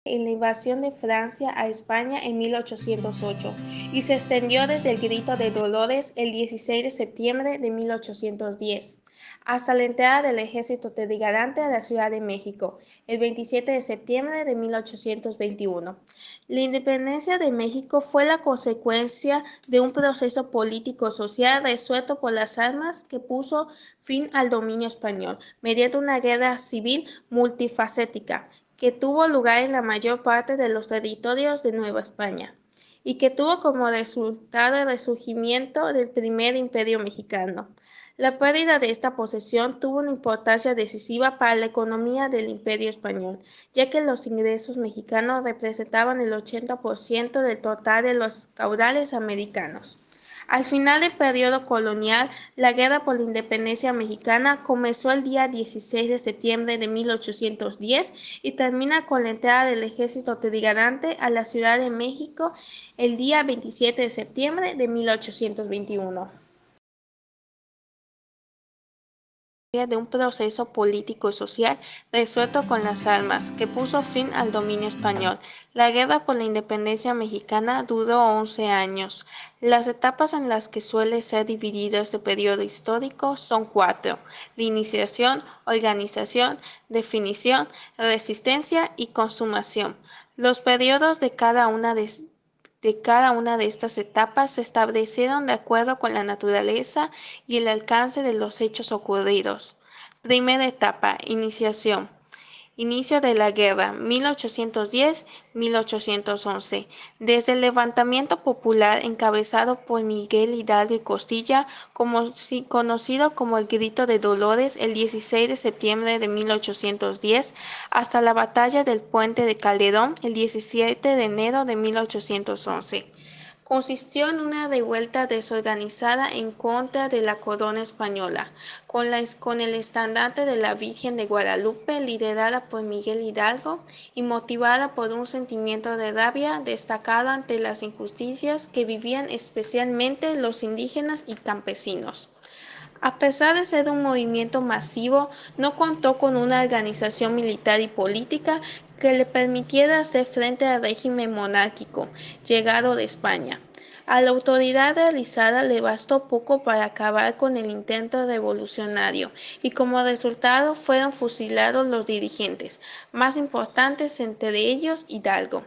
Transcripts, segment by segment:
en la invasión de Francia a España en 1808 y se extendió desde el Grito de Dolores el 16 de septiembre de 1810 hasta la entrada del ejército trigarante a la Ciudad de México el 27 de septiembre de 1821. La independencia de México fue la consecuencia de un proceso político-social resuelto por las armas que puso fin al dominio español mediante una guerra civil multifacética que tuvo lugar en la mayor parte de los territorios de Nueva España y que tuvo como resultado el resurgimiento del primer imperio mexicano. La pérdida de esta posesión tuvo una importancia decisiva para la economía del imperio español, ya que los ingresos mexicanos representaban el 80% del total de los caudales americanos. Al final del periodo colonial, la guerra por la independencia mexicana comenzó el día 16 de septiembre de 1810 y termina con la entrada del ejército trigarante a la Ciudad de México el día 27 de septiembre de 1821. De un proceso político y social resuelto con las armas que puso fin al dominio español. La guerra por la independencia mexicana duró 11 años. Las etapas en las que suele ser dividido este periodo histórico son 4: la iniciación, organización, definición, resistencia y consumación. Los periodos de cada una de estas etapas se establecieron de acuerdo con la naturaleza y el alcance de los hechos ocurridos. Primera etapa: iniciación. Inicio de la guerra, 1810-1811. Desde el levantamiento popular encabezado por Miguel Hidalgo y Costilla, conocido como el Grito de Dolores, el 16 de septiembre de 1810, hasta la batalla del Puente de Calderón, el 17 de enero de 1811. Consistió en una revuelta desorganizada en contra de la corona española, con el estandarte de la Virgen de Guadalupe, liderada por Miguel Hidalgo y motivada por un sentimiento de rabia destacado ante las injusticias que vivían especialmente los indígenas y campesinos. A pesar de ser un movimiento masivo, no contó con una organización militar y política que le permitiera hacer frente al régimen monárquico llegado de España. A la autoridad realizada le bastó poco para acabar con el intento revolucionario y como resultado fueron fusilados los dirigentes más importantes, entre ellos Hidalgo.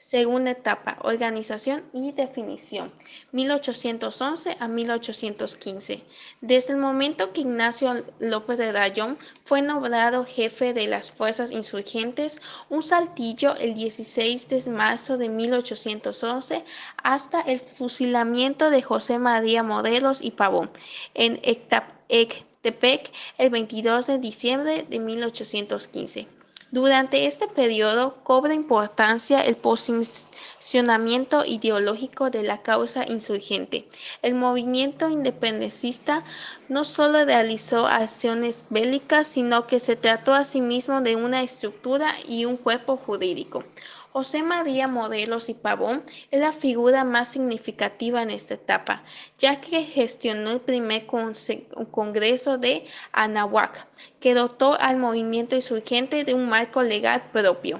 Segunda etapa: organización y definición, 1811 a 1815. Desde el momento que Ignacio López de Rayón fue nombrado jefe de las fuerzas insurgentes, un Saltillo, el 16 de marzo de 1811, hasta el fusilamiento de José María Morelos y Pavón en Ecatepec el 22 de diciembre de 1815. Durante este periodo cobra importancia el posicionamiento ideológico de la causa insurgente. El movimiento independentista no solo realizó acciones bélicas, sino que se trató asimismo de una estructura y un cuerpo jurídico. José María Morelos y Pavón es la figura más significativa en esta etapa, ya que gestionó el primer Congreso de Anáhuac, que dotó al movimiento insurgente de un marco legal propio.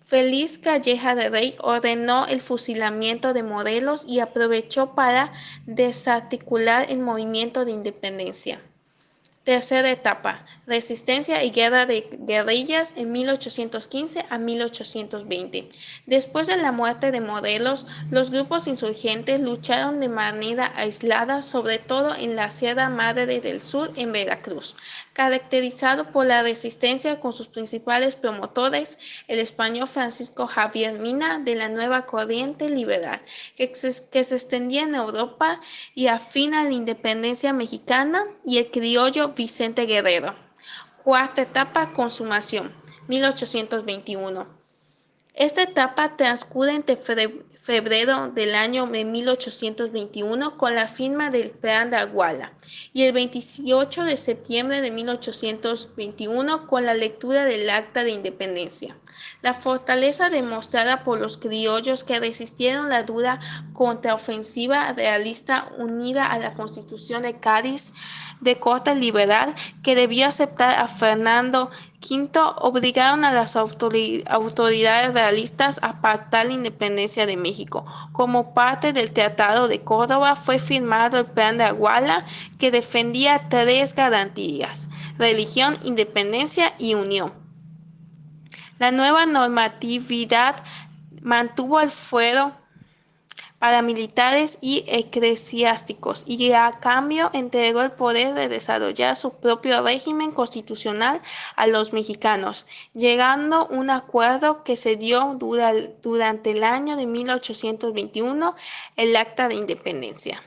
Félix Calleja de Rey ordenó el fusilamiento de Morelos y aprovechó para desarticular el movimiento de independencia. Tercera etapa: resistencia y guerra de guerrillas en 1815 a 1820. Después de la muerte de Morelos, los grupos insurgentes lucharon de manera aislada, sobre todo en la Sierra Madre del Sur en Veracruz, caracterizado por la resistencia con sus principales promotores, el español Francisco Javier Mina de la Nueva Corriente Liberal, que se extendía en Europa y afín a la independencia mexicana, y el criollo Vicente Guerrero. Cuarta etapa: consumación, 1821. Esta etapa transcurre entre febrero del año de 1821 con la firma del Plan de Iguala y el 28 de septiembre de 1821 con la lectura del Acta de Independencia. La fortaleza demostrada por los criollos que resistieron la dura contraofensiva realista unida a la Constitución de Cádiz de corte liberal que debió aceptar a Fernando Quinto, obligaron a las autoridades realistas a pactar la independencia de México. Como parte del Tratado de Córdoba fue firmado el Plan de Iguala, que defendía tres garantías: religión, independencia y unión. La nueva normatividad mantuvo el fuero paramilitares y eclesiásticos, y a cambio entregó el poder de desarrollar su propio régimen constitucional a los mexicanos, llegando a un acuerdo que se dio durante el año de 1821, el Acta de Independencia.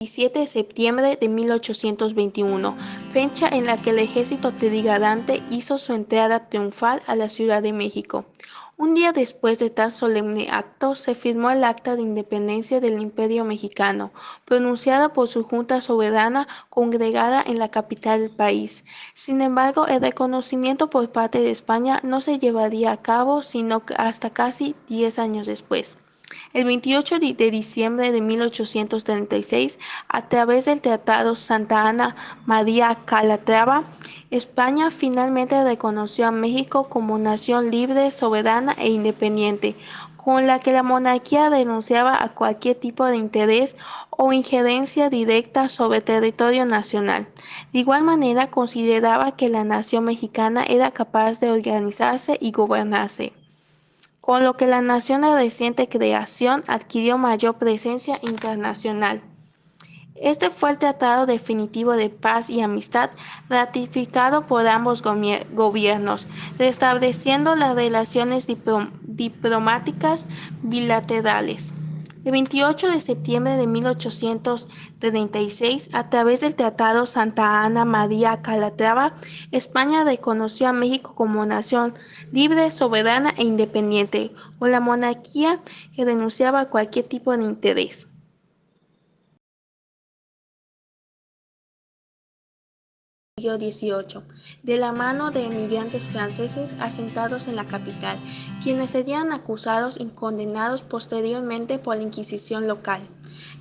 17 de septiembre de 1821, fecha en la que el ejército trigarante hizo su entrada triunfal a la Ciudad de México. Un día después de tan solemne acto, se firmó el Acta de Independencia del Imperio Mexicano, pronunciada por su Junta Soberana congregada en la capital del país. Sin embargo, el reconocimiento por parte de España no se llevaría a cabo sino hasta casi 10 años después. El 28 de diciembre de 1836, a través del Tratado Santa Ana María Calatrava, España finalmente reconoció a México como nación libre, soberana e independiente, con la que la monarquía renunciaba a cualquier tipo de interés o injerencia directa sobre el territorio nacional. De igual manera, consideraba que la nación mexicana era capaz de organizarse y gobernarse, con lo que la nación de reciente creación adquirió mayor presencia internacional. Este fue el Tratado Definitivo de Paz y Amistad ratificado por ambos gobiernos, restableciendo las relaciones diplomáticas bilaterales. El 28 de septiembre de 1836, a través del Tratado Santa Ana María Calatrava, España reconoció a México como nación libre, soberana e independiente, con la monarquía que renunciaba a cualquier tipo de interés. Siglo XVIII, de la mano de emigrantes franceses asentados en la capital, quienes serían acusados y condenados posteriormente por la Inquisición local.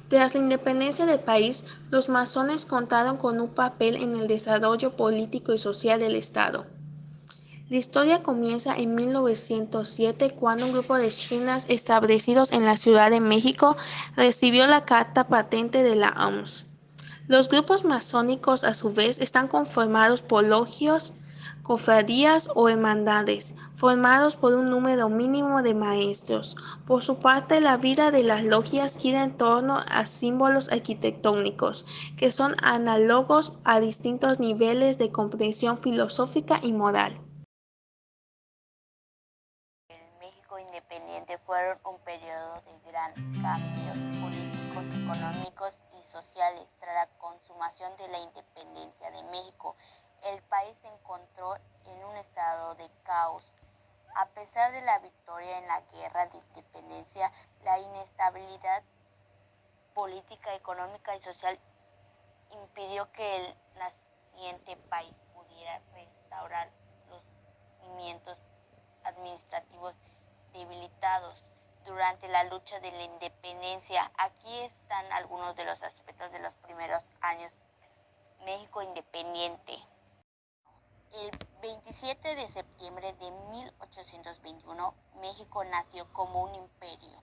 Tras la independencia del país, los masones contaron con un papel en el desarrollo político y social del Estado. La historia comienza en 1907, cuando un grupo de chinas establecidos en la Ciudad de México recibió la carta patente de la OMS. Los grupos masónicos, a su vez, están conformados por logias, cofradías o hermandades, formados por un número mínimo de maestros. Por su parte, la vida de las logias gira en torno a símbolos arquitectónicos, que son análogos a distintos niveles de comprensión filosófica y moral. El México independiente fueron un periodo de gran cambios políticos, económicos y sociales. Tras la consumación de la independencia de México, el país se encontró en un estado de caos. A pesar de la victoria en la guerra de independencia, la inestabilidad política, económica y social impidió que el naciente país pudiera restaurar los cimientos administrativos debilitados durante la lucha de la independencia. Aquí están algunos de los aspectos de los primeros años México independiente. El 27 de septiembre de 1821, México nació como un imperio.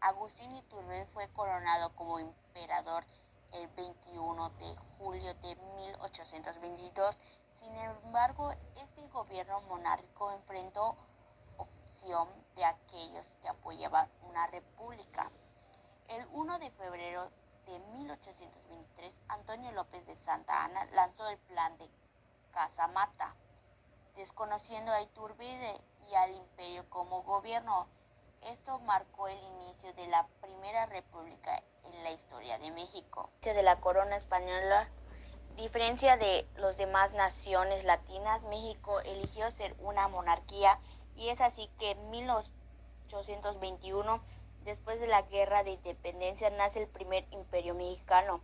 Agustín Iturbide fue coronado como emperador el 21 de julio de 1822. Sin embargo, este gobierno monárquico enfrentó opción de aquellos que apoyaban una república. El 1 de febrero de 1823, Antonio López de Santa Anna lanzó el plan de Casamata, desconociendo a Iturbide y al imperio como gobierno. Esto marcó el inicio de la Primera República en la historia de México. De la corona española, diferencia de las demás naciones latinas, México eligió ser una monarquía, y es así que en 1821, después de la Guerra de Independencia, nace el primer imperio mexicano.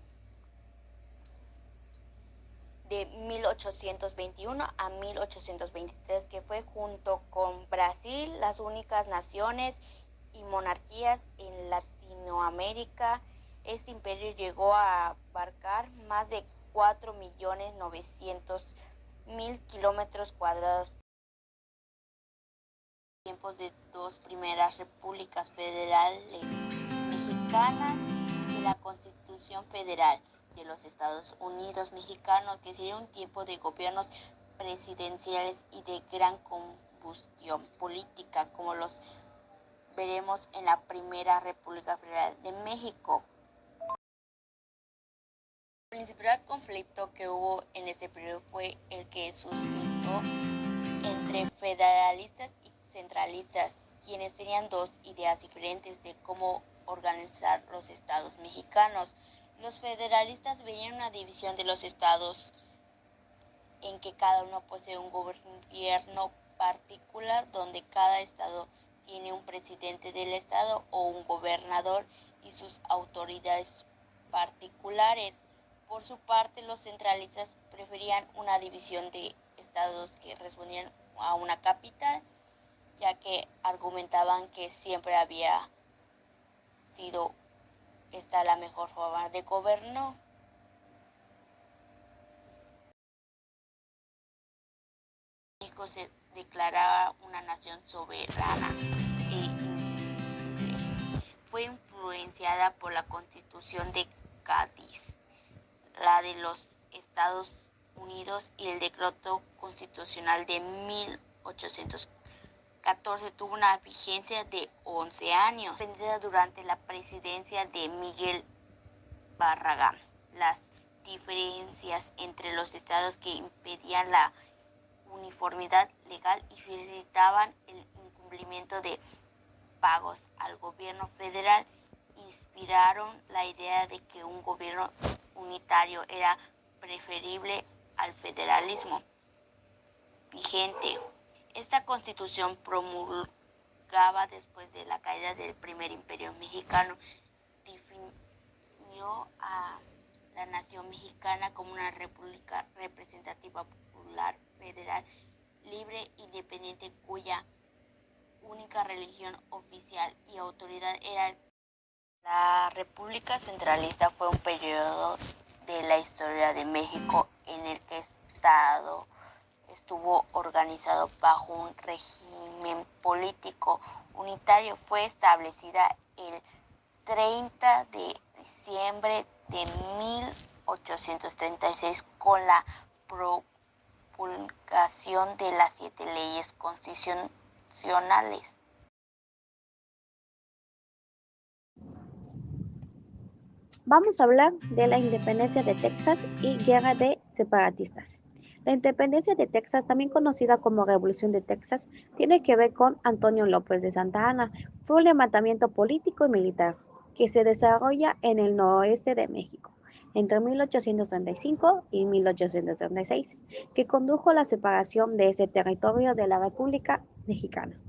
De 1821 a 1823, que fue junto con Brasil las únicas naciones y monarquías en Latinoamérica. Este imperio llegó a abarcar más de 4.900.000 kilómetros cuadrados. Tiempos de dos primeras repúblicas federales mexicanas de la Constitución Federal de los Estados Unidos Mexicanos, que sería un tiempo de gobiernos presidenciales y de gran combustión política, como los veremos en la Primera República Federal de México. El principal conflicto que hubo en ese periodo fue el que suscitó entre federalistas y centralistas, quienes tenían dos ideas diferentes de cómo organizar los estados mexicanos. Los federalistas veían una división de los estados en que cada uno posee un gobierno particular, donde cada estado tiene un presidente del estado o un gobernador y sus autoridades particulares. Por su parte, los centralistas preferían una división de estados que respondían a una capital, ya que argumentaban que siempre había sido esta la mejor forma de gobernar. México se declaraba una nación soberana e indivisible. Fue influenciada por la Constitución de Cádiz, la de los Estados Unidos y el Decreto Constitucional de 1814. Tuvo una vigencia de 11 años, suspendida durante la presidencia de Miguel Barragán. Las diferencias entre los estados que impedían la uniformidad legal y facilitaban el incumplimiento de pagos al gobierno federal inspiraron la idea de que un gobierno unitario era preferible al federalismo vigente. Esta constitución, promulgada después de la caída del primer imperio mexicano, definió a la nación mexicana como una república representativa popular federal libre e independiente, cuya única religión oficial y autoridad era la República Centralista. Fue un periodo de la historia de México en el que el Estado estuvo organizado bajo un régimen político unitario. Fue establecida el 30 de diciembre de 1836 con la promulgación de las 7 leyes constitucionales. Vamos a hablar de la independencia de Texas y guerra de separatistas. La independencia de Texas, también conocida como Revolución de Texas, tiene que ver con Antonio López de Santa Anna. Fue un levantamiento político y militar que se desarrolla en el noroeste de México entre 1835 y 1836, que condujo a la separación de ese territorio de la República Mexicana.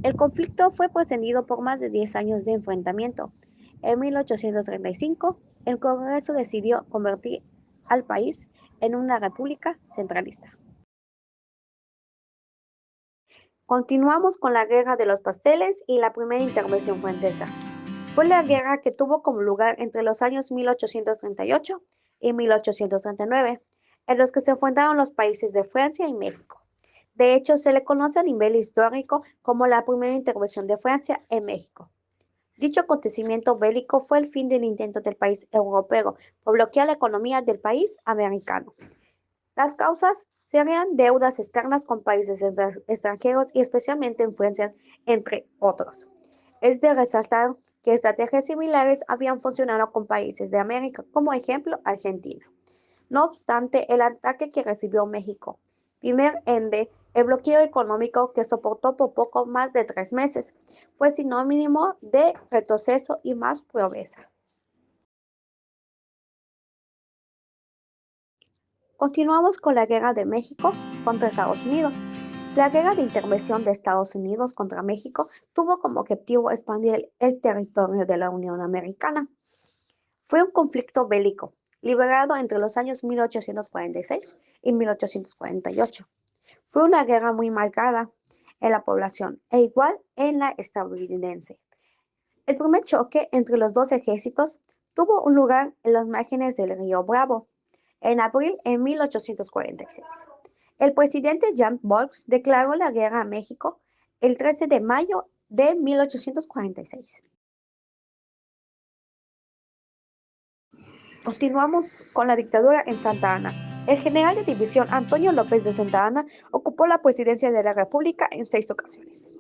El conflicto fue precedido por más de 10 años de enfrentamiento. En 1835, el Congreso decidió convertir al país en una república centralista. Continuamos con la Guerra de los Pasteles y la primera intervención francesa. Fue la guerra que tuvo como lugar entre los años 1838 y 1839, en los que se enfrentaron los países de Francia y México. De hecho, se le conoce a nivel histórico como la primera intervención de Francia en México. Dicho acontecimiento bélico fue el fin del intento del país europeo por bloquear la economía del país americano. Las causas serían deudas externas con países extranjeros y especialmente en Francia, entre otros. Es de resaltar que estrategias similares habían funcionado con países de América, como ejemplo Argentina. No obstante, el ataque que recibió México, primer ende, el bloqueo económico que soportó por poco más de 3 meses, fue sinónimo de retroceso y más pobreza. Continuamos con la Guerra de México contra Estados Unidos. La guerra de intervención de Estados Unidos contra México tuvo como objetivo expandir el territorio de la Unión Americana. Fue un conflicto bélico librado entre los años 1846 y 1848. Fue una guerra muy marcada en la población e igual en la estadounidense. El primer choque entre los dos ejércitos tuvo un lugar en los márgenes del río Bravo, en abril de 1846. El presidente Jan Borges declaró la guerra a México el 13 de mayo de 1846. Continuamos con la dictadura en Santa Ana. El general de división Antonio López de Santa Ana ocupó la presidencia de la República en 6 ocasiones.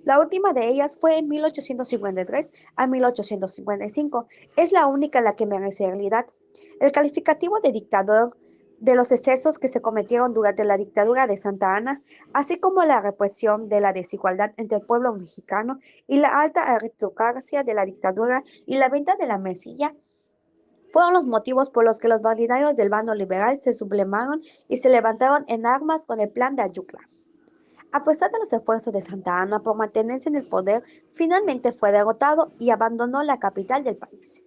La última de ellas fue en 1853 a 1855. Es la única en la que merece realidad. El calificativo de dictador de los excesos que se cometieron durante la dictadura de Santa Ana, así como la represión de la desigualdad entre el pueblo mexicano y la alta aristocracia de la dictadura y la venta de la mesilla, fueron los motivos por los que los partidarios del bando liberal se sublevaron y se levantaron en armas con el Plan de Ayutla. A pesar de los esfuerzos de Santa Anna por mantenerse en el poder, finalmente fue derrotado y abandonó la capital del país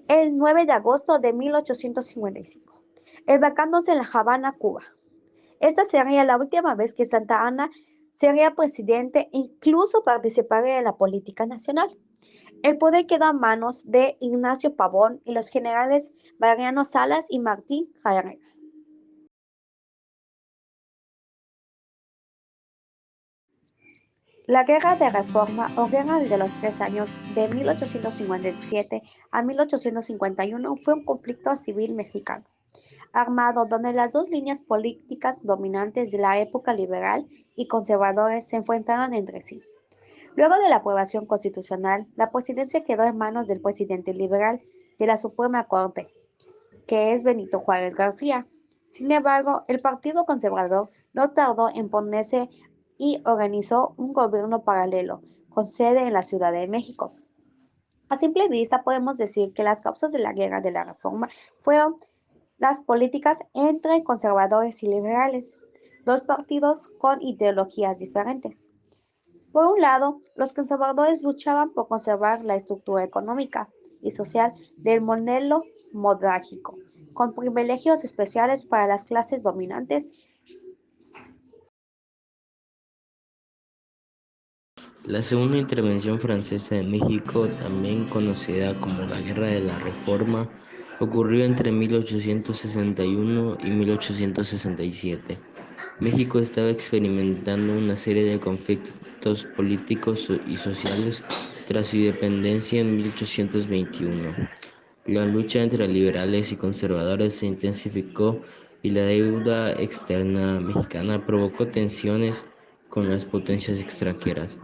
el 9 de agosto de 1855, embarcándose en La Habana, Cuba. Esta sería la última vez que Santa Anna sería presidente e incluso participaría en la política nacional. El poder quedó en manos de Ignacio Pavón y los generales Mariano Salas y Martín Carrera. La Guerra de Reforma o Guerra de los 3 años de 1857 a 1851 fue un conflicto civil mexicano, armado donde las dos líneas políticas dominantes de la época liberal y conservadores se enfrentaron entre sí. Luego de la aprobación constitucional, la presidencia quedó en manos del presidente liberal de la Suprema Corte, que es Benito Juárez García. Sin embargo, el Partido Conservador no tardó en ponerse y organizó un gobierno paralelo, con sede en la Ciudad de México. A simple vista podemos decir que las causas de la Guerra de la Reforma fueron las políticas entre conservadores y liberales, dos partidos con ideologías diferentes. Por un lado, los conservadores luchaban por conservar la estructura económica y social del modelo monárquico, con privilegios especiales para las clases dominantes. La segunda intervención francesa en México, también conocida como la Guerra de la Reforma, ocurrió entre 1861 y 1867. México estaba experimentando una serie de conflictos políticos y sociales tras su independencia en 1821. La lucha entre liberales y conservadores se intensificó y la deuda externa mexicana provocó tensiones con las potencias extranjeras.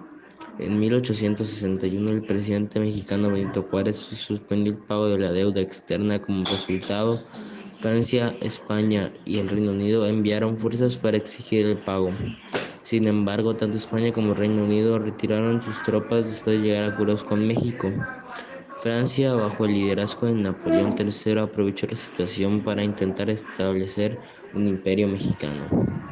En 1861, el presidente mexicano Benito Juárez suspendió el pago de la deuda externa. Como resultado, Francia, España y el Reino Unido enviaron fuerzas para exigir el pago. Sin embargo, tanto España como el Reino Unido retiraron sus tropas después de llegar a acuerdos con México. Francia, bajo el liderazgo de Napoleón III, aprovechó la situación para intentar establecer un imperio mexicano.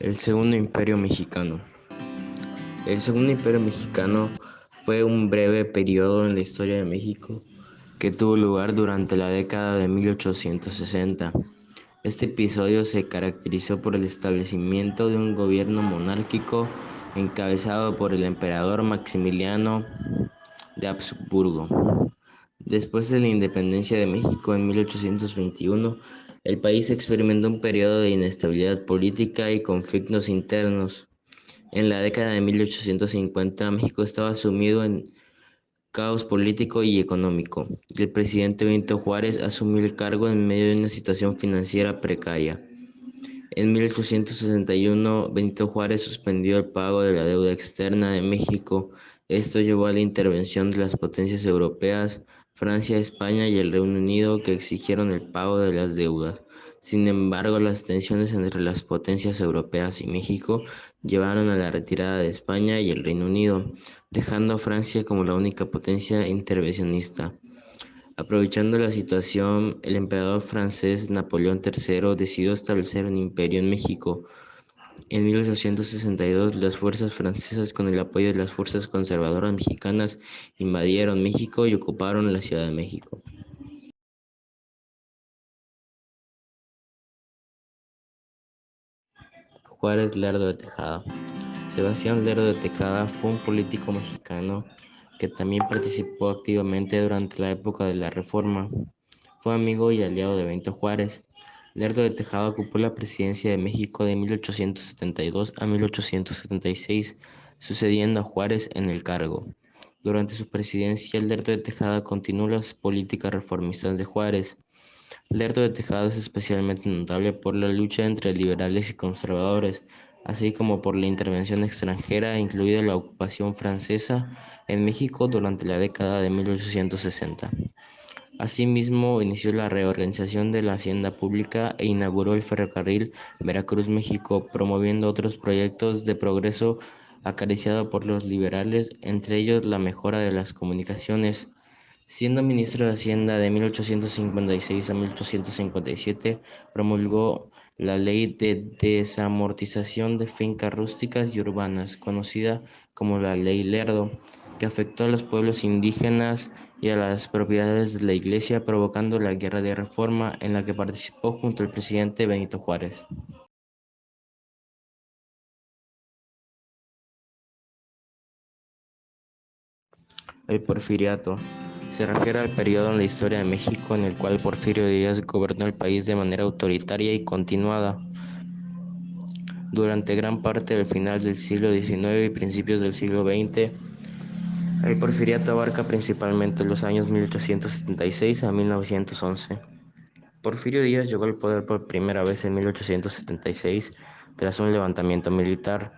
El Segundo Imperio Mexicano. El Segundo Imperio Mexicano fue un breve periodo en la historia de México que tuvo lugar durante la década de 1860. Este episodio se caracterizó por el establecimiento de un gobierno monárquico encabezado por el emperador Maximiliano de Habsburgo. Después de la independencia de México en 1821, el país experimentó un periodo de inestabilidad política y conflictos internos. En la década de 1850, México estaba sumido en caos político y económico, y el presidente Benito Juárez asumió el cargo en medio de una situación financiera precaria. En 1861, Benito Juárez suspendió el pago de la deuda externa de México. Esto llevó a la intervención de las potencias europeas, Francia, España y el Reino Unido, que exigieron el pago de las deudas. Sin embargo, las tensiones entre las potencias europeas y México llevaron a la retirada de España y el Reino Unido, dejando a Francia como la única potencia intervencionista. Aprovechando la situación, el emperador francés Napoleón III decidió establecer un imperio en México. En 1862, las fuerzas francesas, con el apoyo de las fuerzas conservadoras mexicanas, invadieron México y ocuparon la Ciudad de México. Juárez Lerdo de Tejada. Sebastián Lerdo de Tejada fue un político mexicano que también participó activamente durante la época de la Reforma. Fue amigo y aliado de Benito Juárez. Lerdo de Tejada ocupó la presidencia de México de 1872 a 1876, sucediendo a Juárez en el cargo. Durante su presidencia, Lerdo de Tejada continuó las políticas reformistas de Juárez. Lerdo de Tejada es especialmente notable por la lucha entre liberales y conservadores, así como por la intervención extranjera, incluida la ocupación francesa en México durante la década de 1860. Asimismo, inició la reorganización de la hacienda pública e inauguró el ferrocarril Veracruz-México, promoviendo otros proyectos de progreso acariciado por los liberales, entre ellos la mejora de las comunicaciones. Siendo ministro de Hacienda de 1856 a 1857, promulgó la Ley de Desamortización de Fincas Rústicas y Urbanas, conocida como la Ley Lerdo, que afectó a los pueblos indígenas y a las propiedades de la Iglesia, provocando la Guerra de Reforma en la que participó junto al presidente Benito Juárez. El Porfiriato se refiere al periodo en la historia de México en el cual Porfirio Díaz gobernó el país de manera autoritaria y continuada. Durante gran parte del final del siglo XIX y principios del siglo XX, el Porfiriato abarca principalmente los años 1876 a 1911. Porfirio Díaz llegó al poder por primera vez en 1876 tras un levantamiento militar.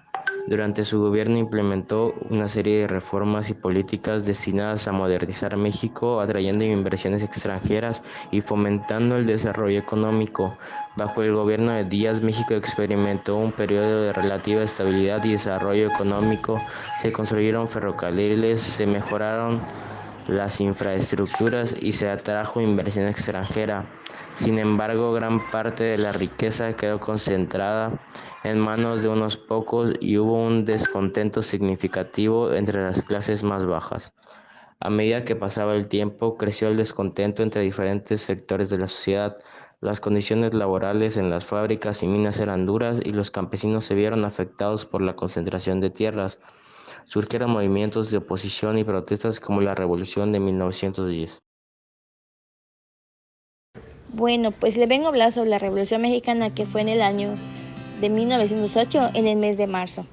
Durante su gobierno implementó una serie de reformas y políticas destinadas a modernizar México, atrayendo inversiones extranjeras y fomentando el desarrollo económico. Bajo el gobierno de Díaz, México experimentó un periodo de relativa estabilidad y desarrollo económico. Se construyeron ferrocarriles, se mejoraron las infraestructuras y se atrajo inversión extranjera. Sin embargo, gran parte de la riqueza quedó concentrada en manos de unos pocos y hubo un descontento significativo entre las clases más bajas. A medida que pasaba el tiempo, creció el descontento entre diferentes sectores de la sociedad. Las condiciones laborales en las fábricas y minas eran duras y los campesinos se vieron afectados por la concentración de tierras. Surgieron movimientos de oposición y protestas como la Revolución de 1910. Bueno, pues le vengo a hablar sobre la Revolución Mexicana que fue en el año de 1908, en el mes de marzo,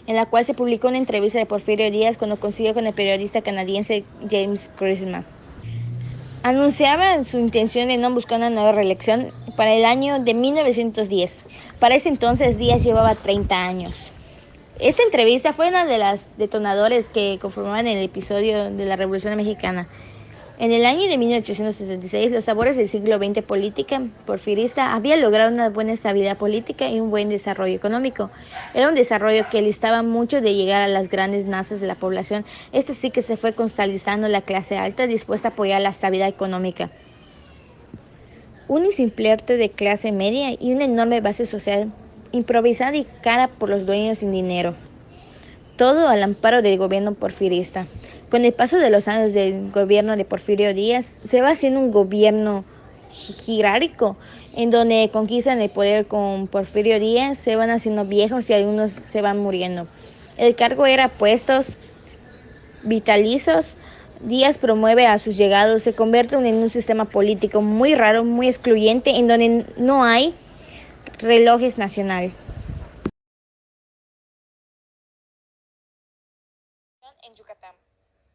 en la cual se publicó una entrevista de Porfirio Díaz cuando consiguió con el periodista canadiense James Crisman. Anunciaba su intención de no buscar una nueva reelección para el año de 1910. Para ese entonces Díaz llevaba 30 años. Esta entrevista fue una de las detonadores que conformaban el episodio de la Revolución Mexicana. En el año de 1876, los sabores del siglo XX política porfirista había logrado una buena estabilidad política y un buen desarrollo económico. Era un desarrollo que listaba mucho de llegar a las grandes masas de la población. Esto sí que se fue cristalizando la clase alta dispuesta a apoyar la estabilidad económica. Un simple arte de clase media y una enorme base social improvisada y cara por los dueños sin dinero. Todo al amparo del gobierno porfirista. Con el paso de los años del gobierno de Porfirio Díaz, se va haciendo un gobierno jerárquico, en donde conquistan el poder con Porfirio Díaz, se van haciendo viejos y algunos se van muriendo. El cargo era puestos vitalicios. Díaz promueve a sus llegados, se convierte en un sistema político muy raro, muy excluyente, en donde no hay relojes nacionales. En Yucatán.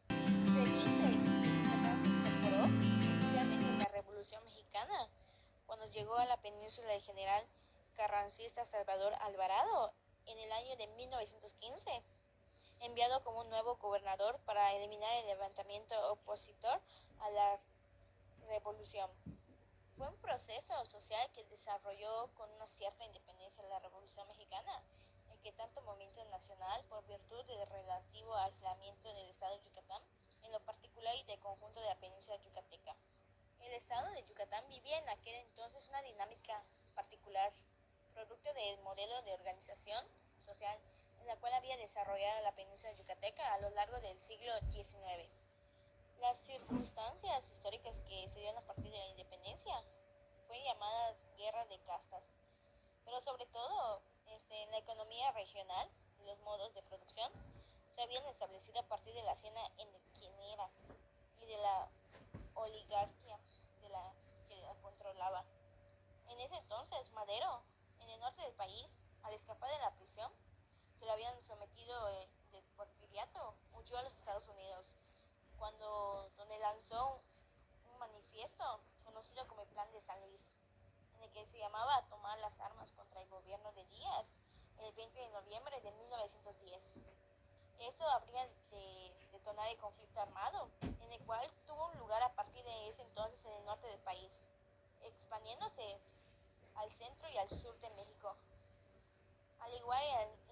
Se dice que Yucatán se incorporó oficialmente en la Revolución Mexicana cuando llegó a la península el general carrancista Salvador Alvarado en el año de 1915, enviado como nuevo gobernador para eliminar el levantamiento opositor a la revolución. Fue un proceso social que desarrolló con una cierta independencia de la Revolución Mexicana, en que tanto movimiento nacional, por virtud del relativo aislamiento del estado de Yucatán, en lo particular y del conjunto de la península yucateca. El estado de Yucatán vivía en aquel entonces una dinámica particular, producto del modelo de organización social en la cual había desarrollado la península yucateca a lo largo del siglo XIX. Las circunstancias históricas que se dieron a partir de la independencia fueron llamadas guerra de castas, pero sobre todo en la economía regional y los modos de producción se habían establecido a partir de la hacienda en de la oligarquía de la que la controlaba. En ese entonces, Madero, en el norte del país, al escapar de la prisión que lo habían sometido del porfiriato, huyó a los Estados Unidos, donde lanzó un manifiesto conocido como el Plan de San Luis, en el que se llamaba tomar las armas contra el gobierno de Díaz el 20 de noviembre de 1910. Esto habría de detonar el conflicto armado, en el cual tuvo lugar a partir de ese entonces en el norte del país, expandiéndose al centro y al sur de México, al igual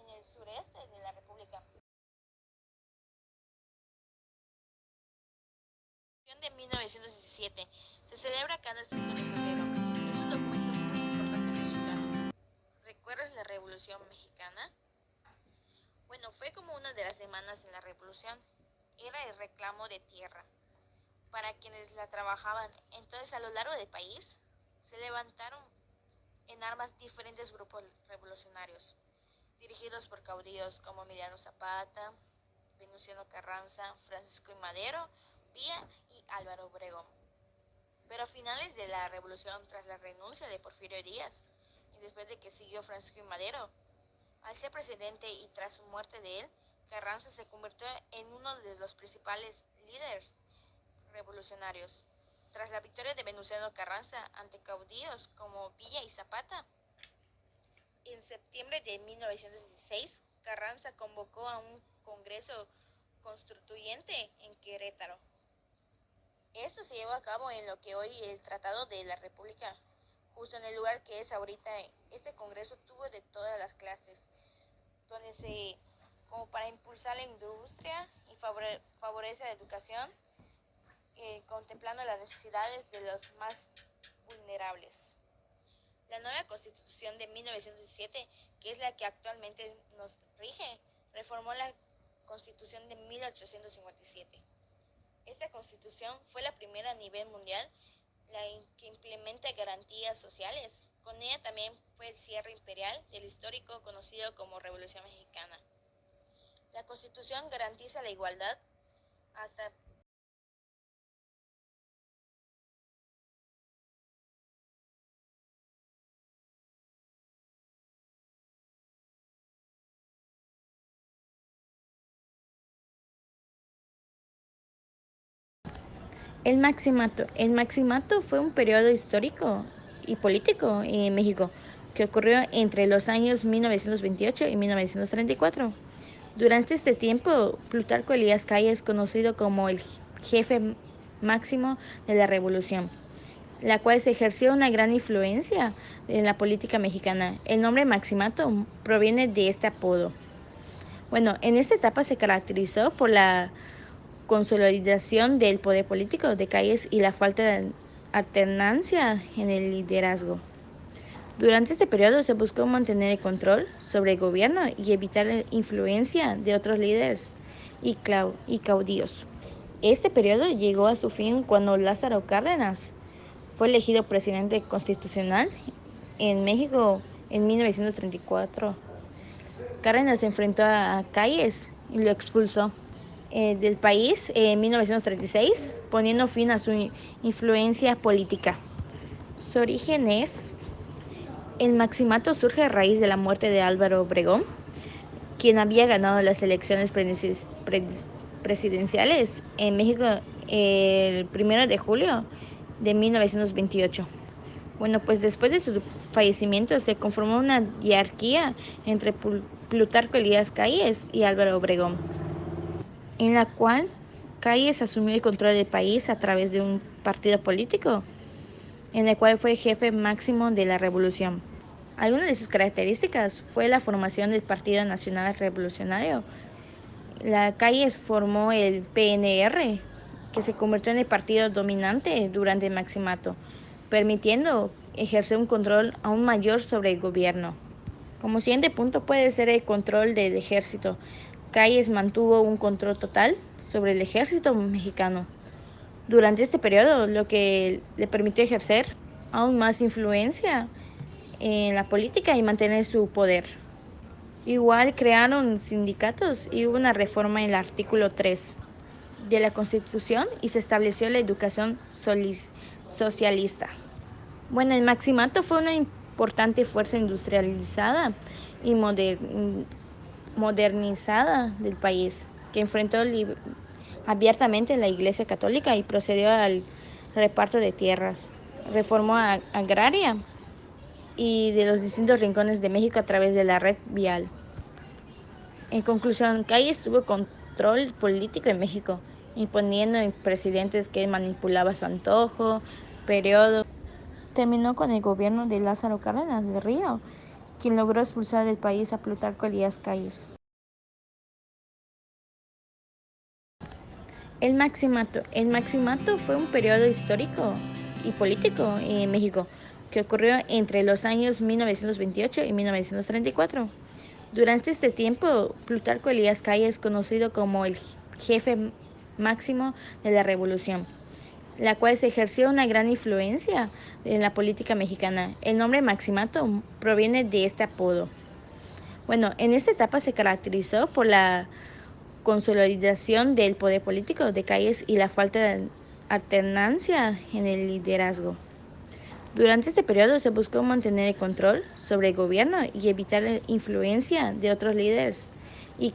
en el sureste de la República. De 1917 se celebra cada 5 de febrero. Es un documento muy importante mexicano. ¿Recuerdas la Revolución Mexicana? Bueno, fue como una de las semanas en la Revolución. Era el reclamo de tierra para quienes la trabajaban. Entonces, a lo largo del país se levantaron en armas diferentes grupos revolucionarios, dirigidos por caudillos como Emiliano Zapata, Venustiano Carranza, Francisco I. Madero, Villa y Álvaro Obregón. Pero a finales de la revolución, tras la renuncia de Porfirio Díaz, y después de que siguió Francisco I. Madero, al ser presidente y tras su muerte de él, Carranza se convirtió en uno de los principales líderes revolucionarios. Tras la victoria de Venustiano Carranza ante caudillos como Villa y Zapata, en septiembre de 1916, Carranza convocó a un congreso constituyente en Querétaro. Esto se llevó a cabo en lo que hoy es el Tratado de la República, justo en el lugar que es ahorita. Este congreso tuvo de todas las clases, donde como para impulsar la industria y favorece la educación, contemplando las necesidades de los más vulnerables. La nueva Constitución de 1917, que es la que actualmente nos rige, reformó la Constitución de 1857. Esta Constitución fue la primera a nivel mundial que implementa garantías sociales. Con ella también fue el cierre imperial del histórico conocido como Revolución Mexicana. La Constitución garantiza la igualdad hasta El Maximato. El Maximato fue un periodo histórico y político en México que ocurrió entre los años 1928 y 1934. Durante este tiempo, Plutarco Elías Calles, conocido como el jefe máximo de la revolución, la cual se ejerció una gran influencia en la política mexicana. El nombre Maximato proviene de este apodo. Bueno, en esta etapa se caracterizó por la consolidación del poder político de Calles y la falta de alternancia en el liderazgo. Durante este periodo se buscó mantener el control sobre el gobierno y evitar la influencia de otros líderes y caudillos. Este periodo llegó a su fin cuando Lázaro Cárdenas fue elegido presidente constitucional en México en 1934. Cárdenas se enfrentó a Calles y lo expulsó del país en 1936, poniendo fin a su influencia política. Su origen el Maximato surge a raíz de la muerte de Álvaro Obregón, quien había ganado las elecciones presidenciales en México el 1 de julio de 1928. Bueno, pues después de su fallecimiento se conformó una diarquía entre Plutarco Elías Calles y Álvaro Obregón, en la cual Calles asumió el control del país a través de un partido político, en el cual fue jefe máximo de la revolución. Algunas de sus características fue la formación del Partido Nacional Revolucionario. La Calles formó el PNR, que se convirtió en el partido dominante durante el Maximato, permitiendo ejercer un control aún mayor sobre el gobierno. Como siguiente punto puede ser el control del ejército. Calles mantuvo un control total sobre el ejército mexicano durante este periodo, lo que le permitió ejercer aún más influencia en la política y mantener su poder. Igual crearon sindicatos y hubo una reforma en el artículo 3 de la Constitución y se estableció la educación socialista. Bueno, el Maximato fue una importante fuerza industrializada y modernizada del país, que enfrentó abiertamente la Iglesia Católica y procedió al reparto de tierras, reformó agraria y de los distintos rincones de México a través de la red vial. En conclusión, Calles tuvo control político en México, imponiendo en presidentes que manipulaba a su antojo, periodo. Terminó con el gobierno de Lázaro Cárdenas de Río, quien logró expulsar del país a Plutarco Elías Calles. El Maximato. El Maximato fue un periodo histórico y político en México que ocurrió entre los años 1928 y 1934. Durante este tiempo, Plutarco Elías Calles, conocido como el jefe máximo de la revolución, la cual se ejerció una gran influencia en la política mexicana. El nombre Maximato proviene de este apodo. Bueno, en esta etapa se caracterizó por la consolidación del poder político de Calles y la falta de alternancia en el liderazgo. Durante este periodo se buscó mantener el control sobre el gobierno y evitar la influencia de otros líderes y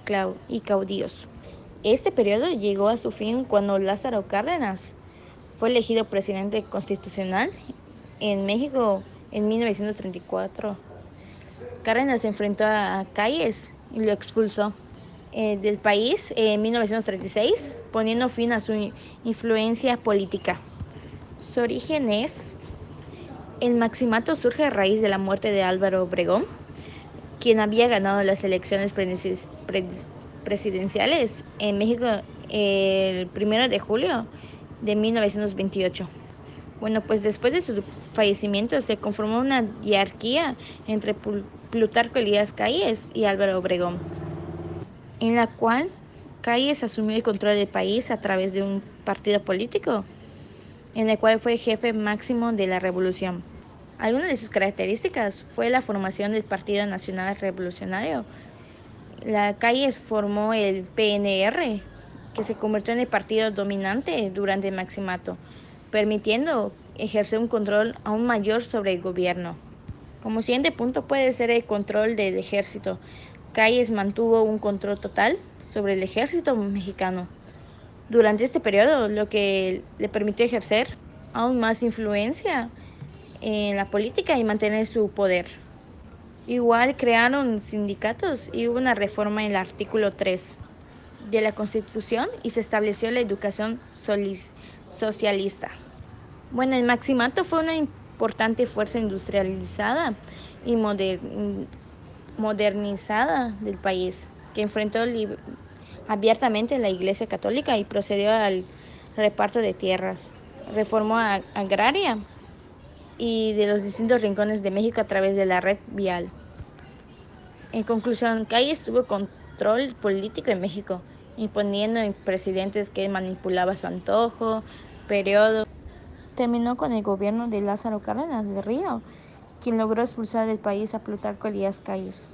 caudillos. Este periodo llegó a su fin cuando Lázaro Cárdenas fue elegido presidente constitucional en México en 1934. Cárdenas se enfrentó a Calles y lo expulsó del país en 1936, poniendo fin a su influencia política. Su origen es: el Maximato surge a raíz de la muerte de Álvaro Obregón, quien había ganado las elecciones presidenciales en México el 1 de julio de 1928. Bueno, pues después de su fallecimiento se conformó una diarquía entre Plutarco Elías Calles y Álvaro Obregón, en la cual Calles asumió el control del país a través de un partido político, en el cual fue jefe máximo de la revolución. Algunas de sus características fue la formación del Partido Nacional Revolucionario. La Calles formó el PNR, que se convirtió en el partido dominante durante el Maximato, permitiendo ejercer un control aún mayor sobre el gobierno. Como siguiente punto puede ser el control del ejército. Calles mantuvo un control total sobre el ejército mexicano durante este periodo, lo que le permitió ejercer aún más influencia en la política y mantener su poder. Igual crearon sindicatos y hubo una reforma en el artículo 3 de la Constitución y se estableció la educación socialista. Bueno, el Maximato fue una importante fuerza industrializada y modernizada del país, que enfrentó abiertamente la Iglesia Católica y procedió al reparto de tierras, reformó agraria y de los distintos rincones de México a través de la red vial. En conclusión, Calles tuvo control político en México, imponiendo en presidentes que manipulaba a su antojo, periodo. Terminó con el gobierno de Lázaro Cárdenas de Río, quien logró expulsar del país a Plutarco Elías Calles.